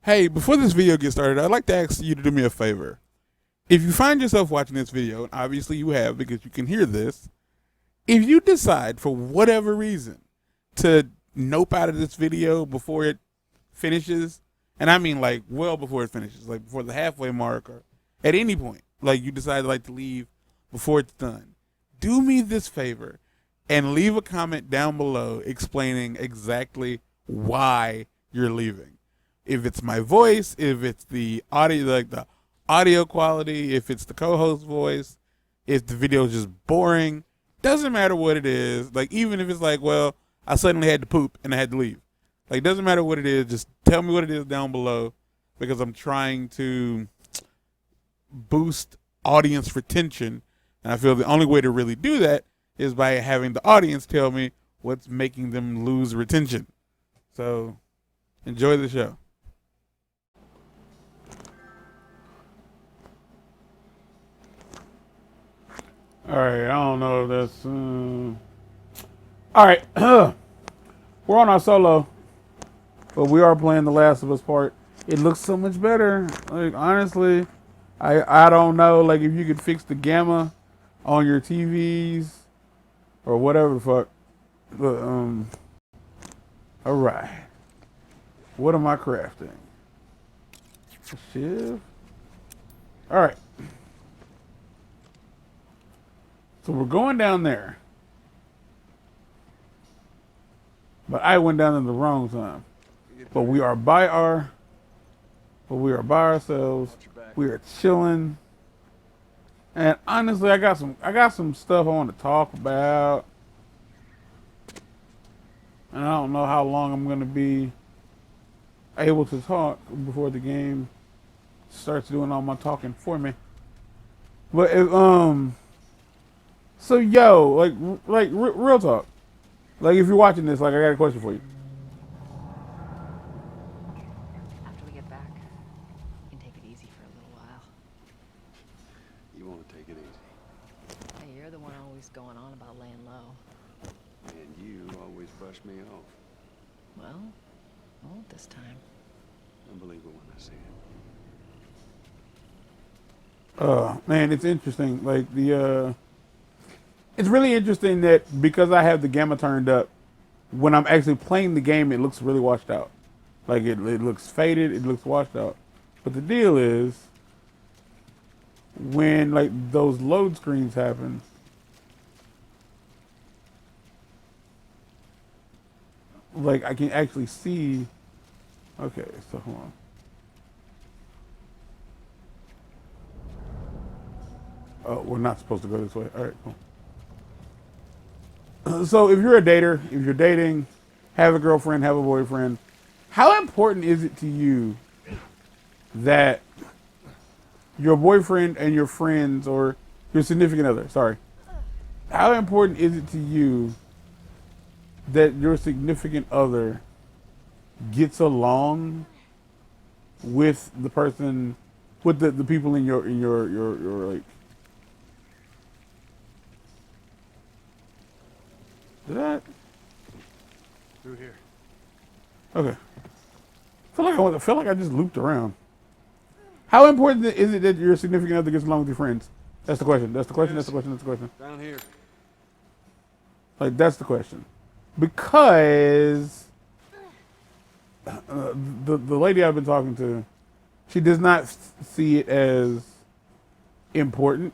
Hey, before this video gets started, I'd like to ask you to do me a favor. If you find yourself watching this video, and obviously you have because you can hear this, if you decide for whatever reason to nope out of this video before it finishes, and I mean like well before it finishes, like before the halfway mark or at any point, like you decide like to leave before it's done, do me this favor and leave a comment down below explaining exactly why you're leaving. If it's my voice, if it's the audio, like the audio quality, if it's the co-host voice, if the video is just boring, doesn't matter what it is. Like even if it's like, well, I suddenly had to poop and I had to leave. Like doesn't matter what it is, just tell me what it is down below because I'm trying to boost audience retention. And I feel the only way to really do that is by having the audience tell me what's making them lose retention. So enjoy the show. All right, I don't know if that's. All right, we're on our solo, but we are playing The Last of Us part. It looks so much better. Like honestly, I don't know. Like if you could fix the gamma on your TVs or whatever the fuck. But all right. What am I crafting? A shiv. All right. So we're going down there. But I went down in the wrong time. But we are by ourselves. We are chilling. And honestly, I got some stuff I want to talk about. And I don't know how long I'm gonna be able to talk before the game starts doing all my talking for me. But if, so yo, like real talk. Like if you're watching this, like I got a question for you. After we get back, we can take it easy for a little while. You want to take it easy. Hey, you're the one always going on about laying low. And you always brush me off. Well, I won't this time. I believe it when I see it. Man, it's interesting. Like it's really interesting that because I have the gamma turned up, when I'm actually playing the game, it looks really washed out. Like it looks faded, it looks washed out. But the deal is, when like those load screens happen, like I can actually see. Okay, so hold on. Oh, we're not supposed to go this way. All right, cool. So if you're a dater, if you're dating, have a girlfriend, have a boyfriend, how important is it to you that your boyfriend and your friends or your significant other, sorry, how important is it to you that your significant other gets along with the person, with the people in your like, did that? Through here. Okay. I feel like I just looped around. How important is it that your significant other gets along with your friends? That's the question. That's the question. That's the question. That's the question. Down here. Like that's the question. Because the lady I've been talking to, she does not see it as important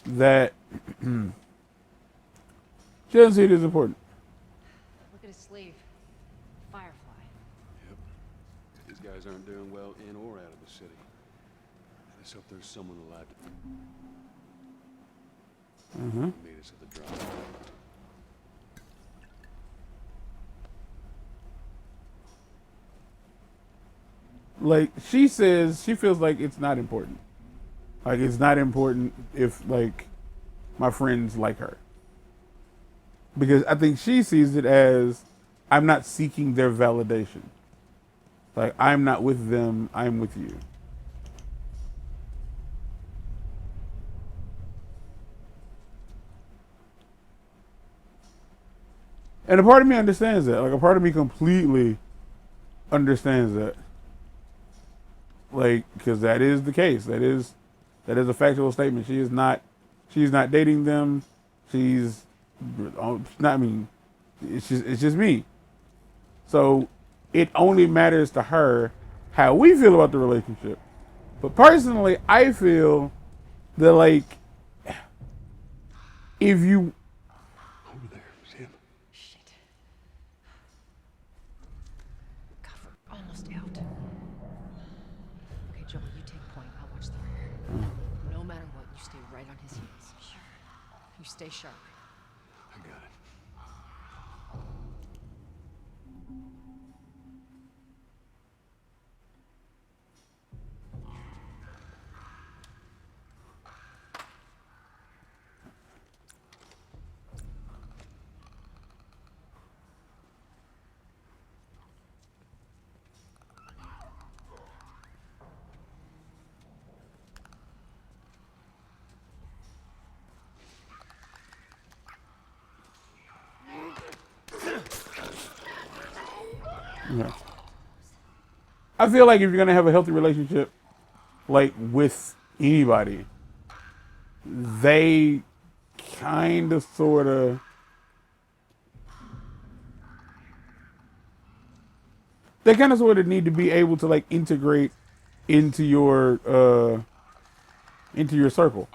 that she doesn't see it as important. Look at his sleeve. Firefly. Yep. These guys aren't doing well in or out of the city. Let's hope there's someone alive to meet us at the drop. Like she says, she feels like it's not important. Like it's not important if like my friends like her. Because I think she sees it as I'm not seeking their validation. Like I'm not with them, I'm with you. And a part of me understands that. Like a part of me completely understands that. Like, because that is the case. That is a factual statement. She's not dating them. She's not. I mean, it's just me. So it only matters to her how we feel about the relationship. But personally, I feel that, like, if you Over there, Sam. Shit. God, we're almost out. Okay, Joel, you take point. I'll watch the rear. No matter what, you stay right on his heels. Sure. You stay sharp. I got it. Yeah. I feel like if you're gonna have a healthy relationship, like with anybody, they kind of, sort of, need to be able to, like, integrate into your circle.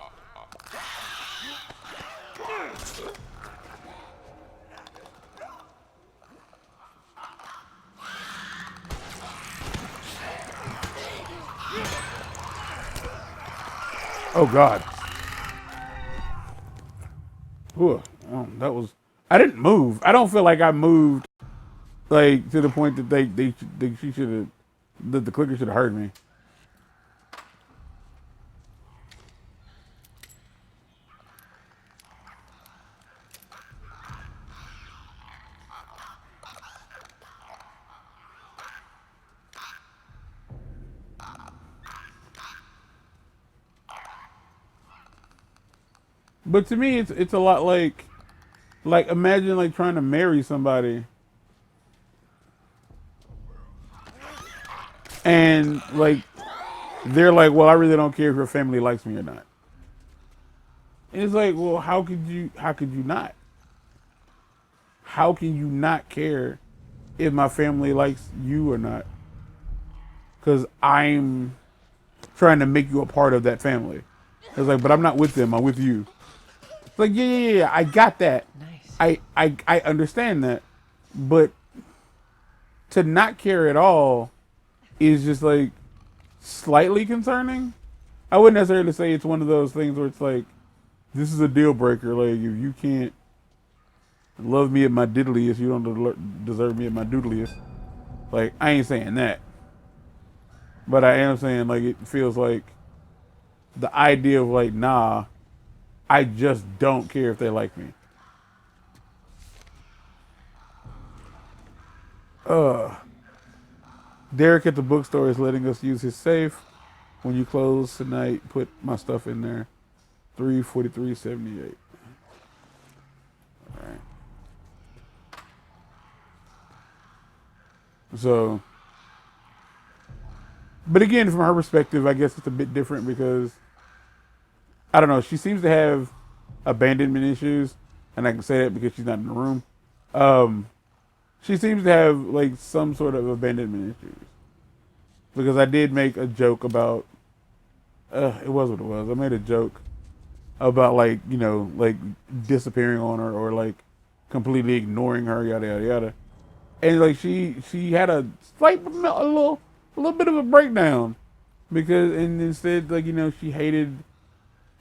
Oh God. Ooh, that was. I didn't move. I don't feel like I moved, like, to the point that she should have, that the clicker should have heard me. But to me, it's a lot like imagine, like, trying to marry somebody, and, like, they're like, well, I really don't care if your family likes me or not. And it's like, well, how could you not? How can you not care if my family likes you or not? Because I'm trying to make you a part of that family. It's like, but I'm not with them. I'm with you. It's like, yeah. I got that. Nice. I understand that. But to not care at all is just, like, slightly concerning. I wouldn't necessarily say it's one of those things where it's like, this is a deal breaker. Like, if you can't love me at my diddliest, you don't deserve me at my doodliest. Like, I ain't saying that. But I am saying, like, it feels like the idea of, like, nah, I just don't care if they like me. Derek at the bookstore is letting us use his safe. When you close tonight, put my stuff in there. 343.78. All right. So, but again, from her perspective, I guess it's a bit different because, I don't know, she seems to have abandonment issues, and I can say that because she's not in the room. She seems to have, like, some sort of abandonment issues. Because I did make a joke about, it was what it was. I made a joke about, like, you know, like, disappearing on her, or, like, completely ignoring her, yada yada yada. And, like, she had a little bit of a breakdown, because, and instead, like, you know, she hated,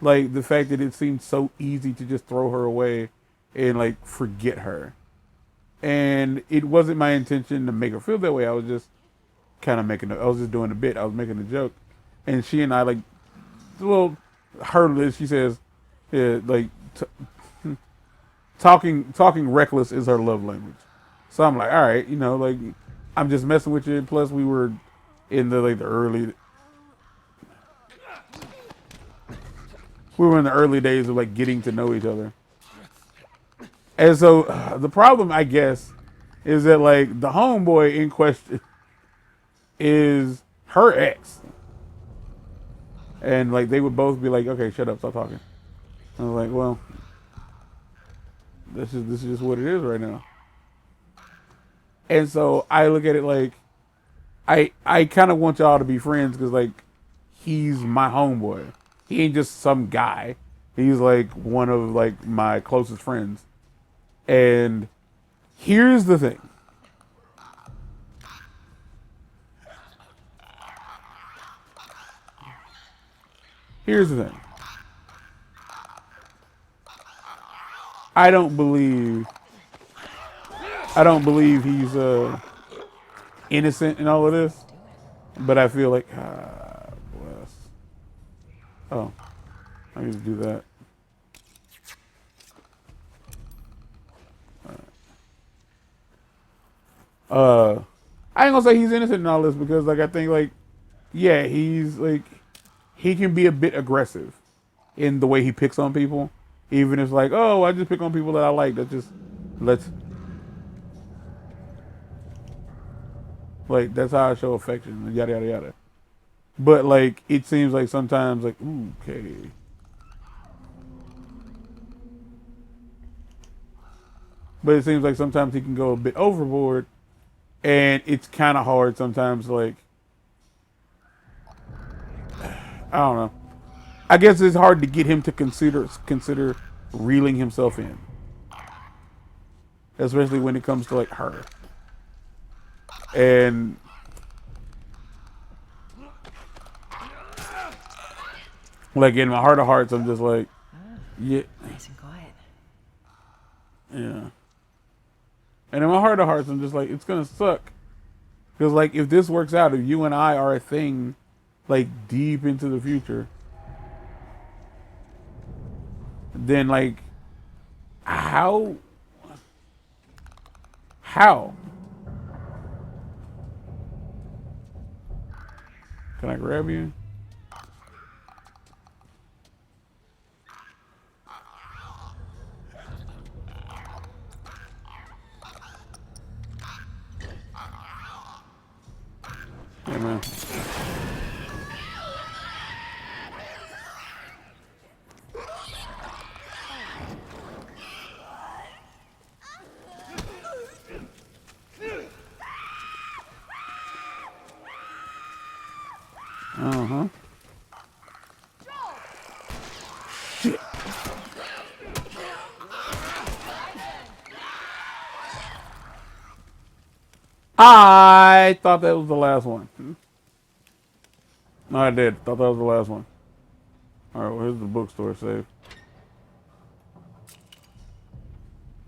like, the fact that it seemed so easy to just throw her away and, like, forget her. And it wasn't my intention to make her feel that way. I was just kind of I was just doing a bit. I was making a joke. And she and I, like, well, her, she says, yeah, like, talking reckless is her love language. So I'm like, all right, you know, like, I'm just messing with you. Plus, we were in the, like, we were in the early days of, like, getting to know each other. And so the problem, I guess, is that, like, the homeboy in question is her ex. And like they would both be like, okay, shut up, stop talking. I was like, well, this is just what it is right now. And so I look at it like I kind of want y'all to be friends because like he's my homeboy. He ain't just some guy. He's like one of like my closest friends. And here's the thing. Here's the thing. I don't believe he's innocent in all of this, but I feel like bless. Oh, I need to do that. I ain't gonna say he's innocent in all this because like I think like yeah, he's like he can be a bit aggressive in the way he picks on people. Even if it's like, oh, I just pick on people that I like. That just like that's how I show affection and yada yada yada. But like it seems like sometimes like ooh, okay. But it seems like sometimes he can go a bit overboard, and it's kind of hard sometimes. Like I don't know. I guess it's hard to get him to consider reeling himself in, especially when it comes to like her. And like in my heart of hearts, I'm just like, yeah, Nice and quiet. yeah. And in my heart of hearts, I'm just like, it's gonna suck, because like if this works out, if you and I are a thing, like deep into the future, then like, how? Can I grab you? Yeah, man. Uh-huh. Shit. I thought that was the last one. No, I did. Thought that was the last one. All right, well, here's the bookstore save.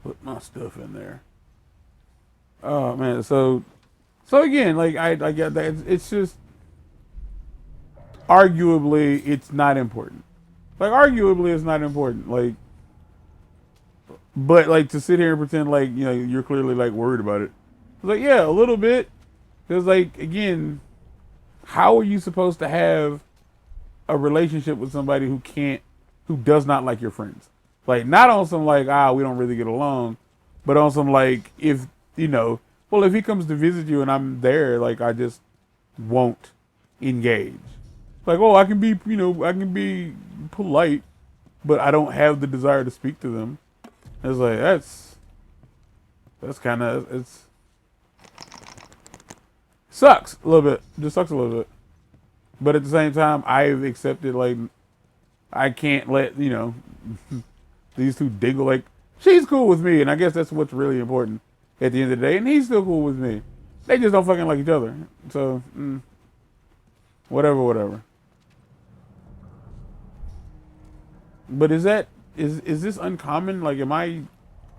Put my stuff in there. Oh man, so again, like I get that. It's just arguably it's not important. Like arguably it's not important. Like, but like to sit here and pretend like you know you're clearly like worried about it. It's like yeah, a little bit. Because like again, how are you supposed to have a relationship with somebody who does not like your friends? Like not on some like we don't really get along, but on some like if you know, well if he comes to visit you and I'm there, like I just won't engage. Like oh I can be polite, but I don't have the desire to speak to them. It's like that's kind of it's sucks a little bit. Just sucks a little bit. But at the same time, I've accepted like I can't let these two dingle like she's cool with me, and I guess that's what's really important at the end of the day. And he's still cool with me. They just don't fucking like each other. So whatever. But is this uncommon? Like, am I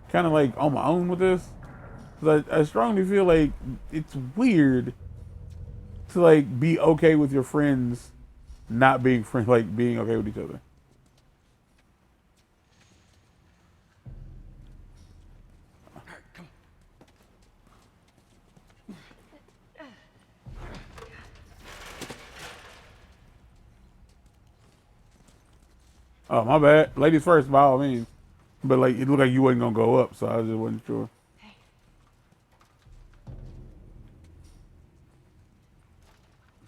kind of like on my own with this? 'Cause I strongly feel like it's weird to like be okay with your friends not being friends, like being okay with each other. Oh, my bad. Ladies first, by all means. But like, it looked like you wasn't gonna go up, so I just wasn't sure.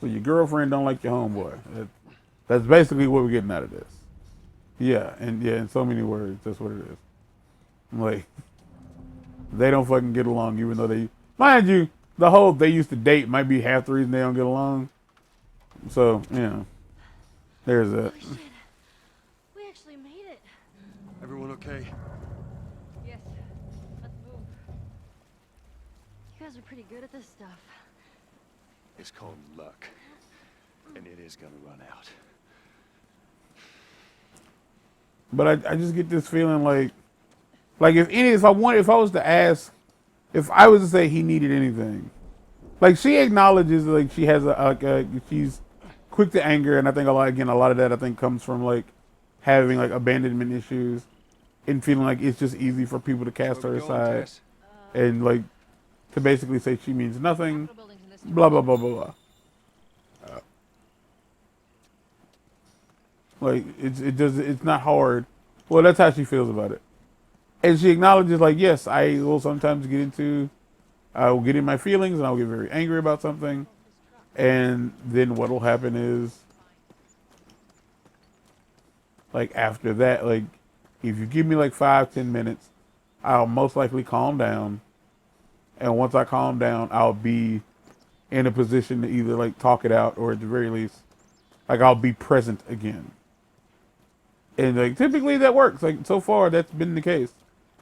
So your girlfriend don't like your homeboy. That's basically what we're getting out of this. Yeah, in so many words, that's what it is. Like, they don't fucking get along, even though they, mind you, the whole they used to date might be half the reason they don't get along. So, there's that. Oh shit. We actually made it. Everyone okay? Yes. Let's move. You guys are pretty good at this stuff. It's called luck. And it is gonna run out. But I just get this feeling like if I was to ask, if I was to say he needed anything, like she acknowledges like she has she's quick to anger, and I think a lot of that I think comes from like having like abandonment issues and feeling like it's just easy for people to cast her aside and like to basically say she means nothing, blah blah blah blah blah. Like it's not hard. Well, that's how she feels about it, and she acknowledges like, yes, I will sometimes I will get in my feelings and I'll get very angry about something, and then what will happen is, like after that, like if you give me like 5-10 minutes, I'll most likely calm down, and once I calm down, I'll be in a position to either like talk it out or at the very least, like I'll be present again. And like typically that works. Like so far that's been the case.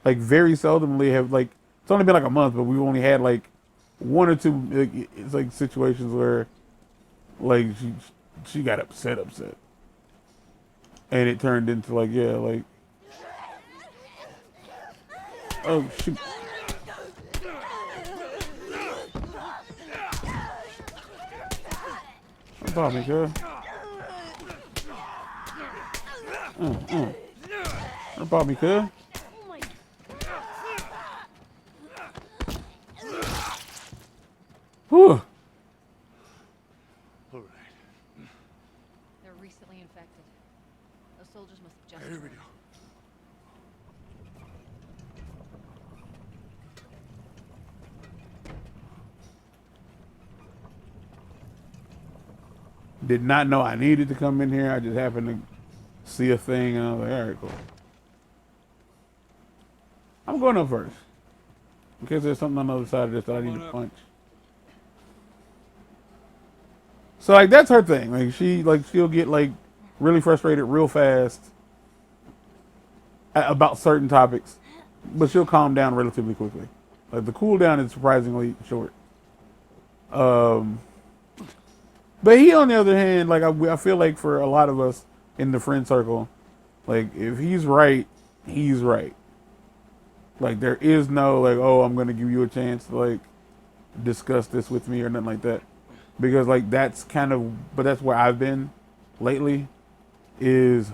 Like very seldomly have like it's only been like a month, but we've only had like one or two like, it's like situations where like she got upset, and it turned into like like oh shoot. Don't bother me, girl. Don't bother me, cuz. Whew. All right. They're recently infected. Those soldiers must have just. Here we go. Did not know I needed to come in here. I just happened to see a thing and I was like, all right, cool. I'm going up first. In case there's something on the other side of this that I need to punch. So like that's her thing. Like she'll get like really frustrated real fast about certain topics, but she'll calm down relatively quickly. Like the cooldown is surprisingly short. But he, on the other hand, like I feel like for a lot of us in the friend circle, like if he's right, he's right. Like there is no like, oh, I'm gonna give you a chance to like discuss this with me or nothing like that, because like that's kind of, but that's where I've been lately. Is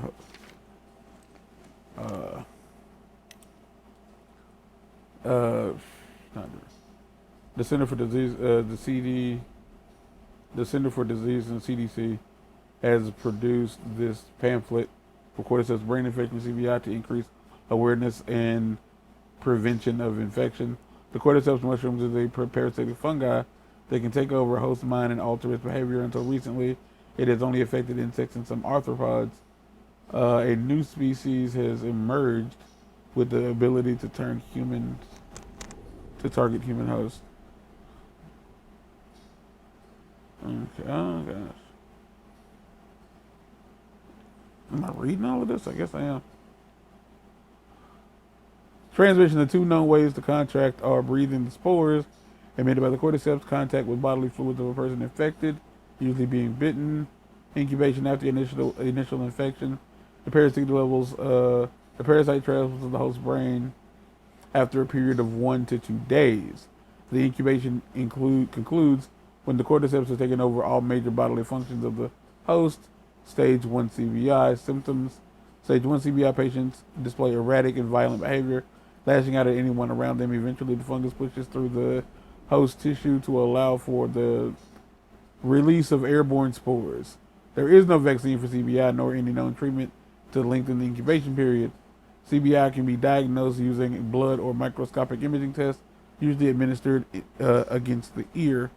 the Center for Disease, the Center for Disease and CDC has produced this pamphlet for cordyceps brain infection (CBI) to increase awareness and prevention of infection. The cordyceps mushrooms is a parasitic fungi that can take over a host's mind and alter its behavior. Until recently, it has only affected insects and some arthropods. A new species has emerged with the ability to target human hosts. Okay. Oh gosh. Am I reading all of this? I guess I am. Transmission: the two known ways to contract are breathing the spores emitted by the cordyceps, contact with bodily fluids of a person infected, usually being bitten, incubation after initial infection. The parasite travels to the host's brain after a period of 1 to 2 days. The incubation concludes when the cordyceps has taken over all major bodily functions of the host. Stage 1 CBI symptoms. Stage 1 CBI patients display erratic and violent behavior, lashing out at anyone around them. Eventually, the fungus pushes through the host tissue to allow for the release of airborne spores. There is no vaccine for CBI nor any known treatment to lengthen the incubation period. CBI can be diagnosed using blood or microscopic imaging tests, usually administered against the ear.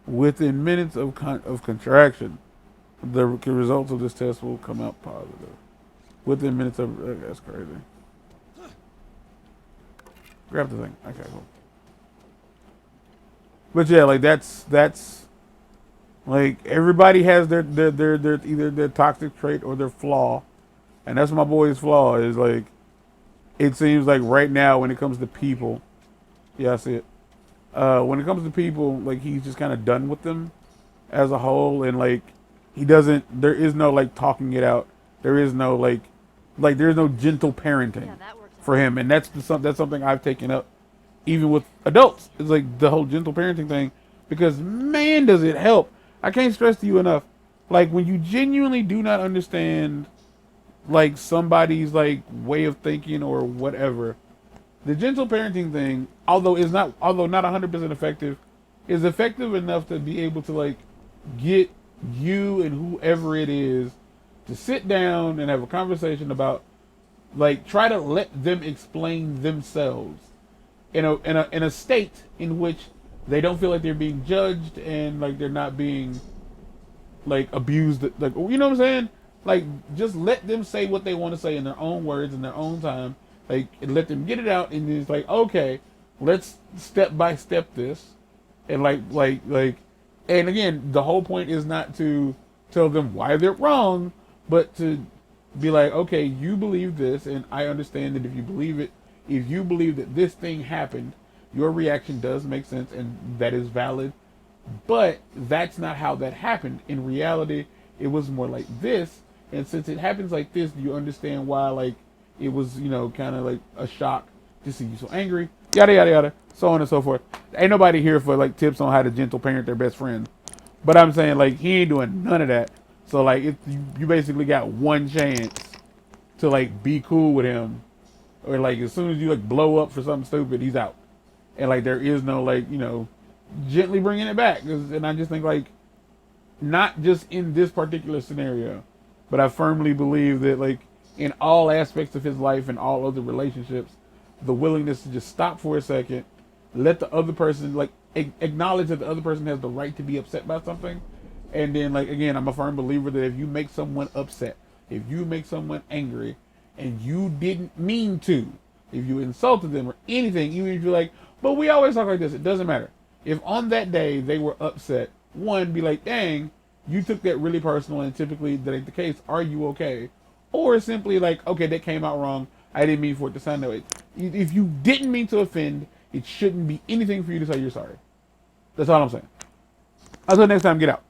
Within minutes of contraction, the results of this test will come out positive. Within minutes of that's crazy. Grab the thing. Okay, cool. But yeah, like that's like everybody has their either their toxic trait or their flaw, and that's my boy's flaw. Is like it seems like right now when it comes to people, yeah, I see it. When it comes to people, like he's just kind of done with them as a whole, and like he doesn't. There is no like talking it out. There is no like there's no gentle parenting Yeah, that works out. for him, and that's something I've taken up even with adults. It's like the whole gentle parenting thing, because man, does it help. I can't stress to you enough. Like when you genuinely do not understand like somebody's like way of thinking or whatever, the gentle parenting thing, although not 100% effective, is effective enough to be able to like get you and whoever it is to sit down and have a conversation about like try to let them explain themselves in a state in which they don't feel like they're being judged and like they're not being like abused, like, you know what I'm saying? Like just let them say what they want to say in their own words in their own time, like and let them get it out, and it's like, okay, let's step by step this, and like and again, the whole point is not to tell them why they're wrong, but to be like, okay, you believe this, and I understand that if you believe that this thing happened, your reaction does make sense, and that is valid, but that's not how that happened. In reality, it was more like this, and since it happens like this, do you understand why, like, it was, you know, kind of like a shock to see you so angry, yada, yada, yada, so on and so forth. Ain't nobody here for, like, tips on how to gentle parent their best friend. But I'm saying, like, he ain't doing none of that. So, like, you basically got one chance to, like, be cool with him. Or, like, as soon as you, like, blow up for something stupid, he's out. And, like, there is no, like, you know, gently bringing it back. And I just think, like, not just in this particular scenario, but I firmly believe that, like, in all aspects of his life and all other relationships, the willingness to just stop for a second, let the other person, like, acknowledge that the other person has the right to be upset by something. And then, like, again, I'm a firm believer that if you make someone upset, if you make someone angry, and you didn't mean to, if you insulted them or anything, even if you're like, but we always talk like this, it doesn't matter. If on that day they were upset, one, be like, dang, you took that really personal, and typically that ain't the case. Are you okay? Or simply like, okay, that came out wrong. I didn't mean for it to sound that way. If you didn't mean to offend, it shouldn't be anything for you to say you're sorry. That's all I'm saying. Until next time, get out.